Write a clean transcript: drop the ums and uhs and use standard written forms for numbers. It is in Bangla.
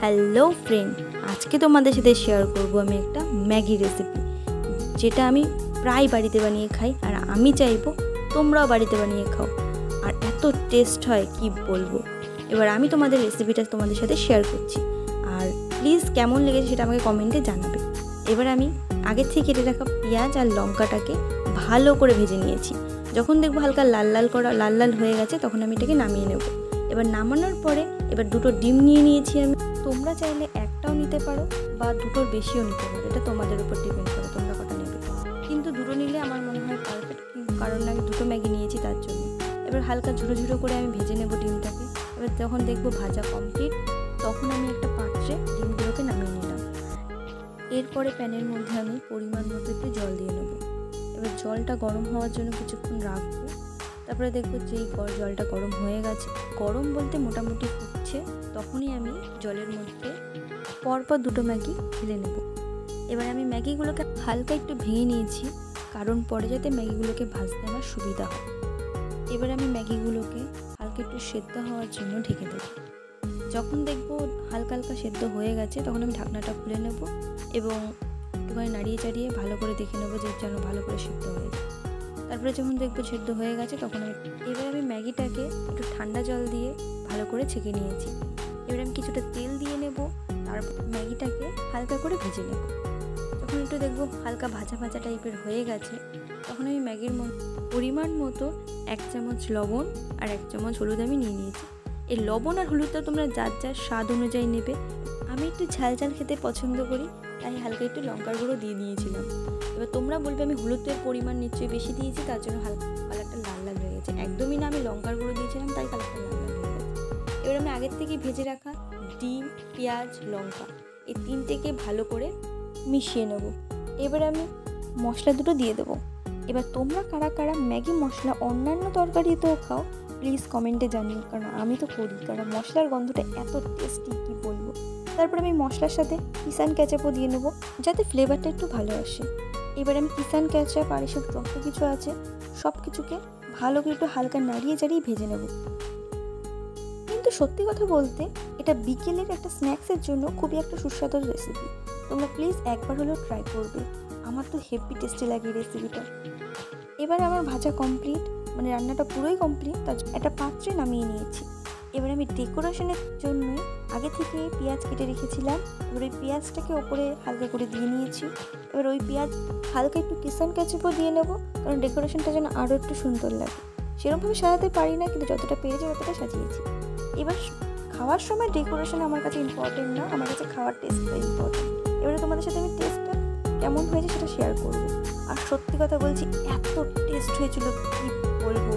হ্যালো ফ্রেন্ড, আজকে তোমাদের সাথে শেয়ার করব আমি একটা ম্যাগি রেসিপি, যেটা আমি প্রায় বাড়িতে বানিয়ে খাই। আর আমি চাইবো তোমরাও বাড়িতে বানিয়ে খাও, আর এত টেস্ট হয় কি বলবো। এবার আমি তোমাদের রেসিপিটা তোমাদের সাথে শেয়ার করছি, আর প্লিজ কেমন লেগেছে সেটা আমাকে কমেন্টে জানাবে। এবার আমি আগের থেকে কেটে রাখা পেঁয়াজ আর লঙ্কাটাকে ভালো করে ভেজে নিয়েছি। যখন দেখবো হালকা লাল লাল হয়ে গেছে, তখন আমি এটাকে নামিয়ে নেব। এবার নামানোর পরে এবার দুটো ডিম নিয়ে নিয়েছি আমি। তোমরা চাইলে একটাও নিতে পারো বা দুটোর বেশিও নিতে পারো, এটা তোমাদের উপর ডিপেন্ড করে তোমরা কটা নেবে। কিন্তু দুটো নিলে আমার মনে হয় পারফেক্ট, কারণ আমি দুটো ম্যাগি নিয়েছি তার জন্য। এবার হালকা ঝুড়ো ঝুড়ো করে আমি ভেজে নেব ডিমটাকে। এবার যখন দেখবো ভাজা কমপ্লিট, তখন আমি একটা পাত্রে ডিমগুলোকে নামিয়ে নিলাম। এরপরে প্যানের মধ্যে আমি পরিমাণ মতো একটু জল দিয়ে নেব। এবার জলটা গরম হওয়ার জন্য কিছুক্ষণ রাখবো। তারপরে দেখবো যেই জলটা গরম হয়ে গেছে, গরম বলতে মোটামুটি ফুটছে, তখনই আমি জলের মধ্যে পরপর দুটো ম্যাগি ঢেলে নেব। এবার আমি ম্যাগিগুলোকে হালকা একটু ভেঙে নিয়েছি, কারণ পরে যাতে ম্যাগিগুলোকে ভাজতে আমার সুবিধা হয়। এবার আমি ম্যাগিগুলোকে হালকা একটু সেদ্ধ হওয়ার জন্য ঢেকে দেব। যখন দেখবো হালকা হালকা সেদ্ধ হয়ে গেছে, তখন আমি ঢাকনাটা খুলে নেব এবং একটুখানি নাড়িয়ে চাড়িয়ে ভালো করে দেখে নেবো যে যেন ভালো করে সেদ্ধ হয়ে যায়। তারপরে যখন দেখবো সেদ্ধ হয়ে গেছে, তখন এবার আমি ম্যাগিটাকে একটু ঠান্ডা জল দিয়ে ভালো করে ছেঁকে নিয়েছি। এবার আমি কিছুটা তেল দিয়ে নেব, তারপর ম্যাগিটাকে হালকা করে ভেজে নেব। যখন একটু দেখবো হালকা ভাজা ভাজা টাইপের হয়ে গেছে, তখন আমি ম্যাগির পরিমাণ মতো 1 চামচ লবণ আর 1 চামচ হলুদ আমি নিয়ে নিয়েছি। এই লবণ আর হলুদটা তোমরা যার যার স্বাদ অনুযায়ী নেবে। আমি একটু ঝাল ঝাল খেতে পছন্দ করি, তাই হালকা একটু লঙ্কার গুঁড়ো দিয়ে দিয়েছিলাম। এবার তোমরা বলবে আমি হলুদের পরিমাণ নিশ্চয়ই বেশি দিয়েছি, তার জন্য হালকা কালারটা লাল লাল হয়ে গেছে। একদমই না, আমি লঙ্কার গুঁড়ো দিয়েছিলাম তাই কালারটা লাল লাল হয়ে গেছে। এবার আমি আগের থেকে ভেজে রাখা ডিম, পেঁয়াজ, লঙ্কা এই তিনটেকে ভালো করে মিশিয়ে নেব। এবার আমি মশলা দুটো দিয়ে দেবো। এবার তোমরা কারা কারা ম্যাগি মশলা অন্যান্য তরকারিতেও খাও, প্লিজ কমেন্টে জানিও, কারণ আমি তো করি, কারণ মশলার গন্ধটা এত টেস্টি কি বলবো। তারপর আমি মশলার সাথে কিষান কেচাপও দিয়ে নেবো, যাতে ফ্লেভারটা একটু ভালো আসে। এবার আমি কিষান কেচাপ আর এসব যত কিছু আছে সব কিছুকে ভালো করে একটু হালকা নাড়িয়ে চাড়িয়ে ভেজে নেব। কিন্তু সত্যি কথা বলতে এটা বিকেলের একটা স্ন্যাক্সের জন্য খুবই একটা সুস্বাদু রেসিপি। তোমরা প্লিজ একবার হলেও ট্রাই করবে, আমার তো হেভি টেস্টি লাগে রেসিপিটা। এবার আমার ভাজা কমপ্লিট, মানে রান্নাটা পুরোই কমপ্লিট, তার একটা পাত্রে নামিয়ে নিয়েছি। এবার আমি ডেকোরেশনের জন্যই আগে থেকে পেঁয়াজ কেটে রেখেছিলাম। এবার ওই পেঁয়াজটাকে ওপরে হালকা করে দিয়ে নিয়েছি। এবার ওই পেঁয়াজ হালকা একটু কিষান কেচাপও দিয়ে নেবো, কারণ ডেকোরেশনটা যেন আরও একটু সুন্দর লাগে। সেরকমভাবে সাজাতে পারি না, কিন্তু যতটা পেরেছি ততটা সাজিয়েছি। এবার খাওয়ার সময় ডেকোরেশন আমার কাছে ইম্পর্টেন্ট না, আমার কাছে খাওয়ার টেস্টটা ইম্পর্টেন্ট। এবারে তোমাদের সাথে আমি টেস্টটা কেমন হয়েছে সেটা শেয়ার করবো। আর সত্যি কথা বলছি, এত টেস্ট হয়েছিল কি বলবো।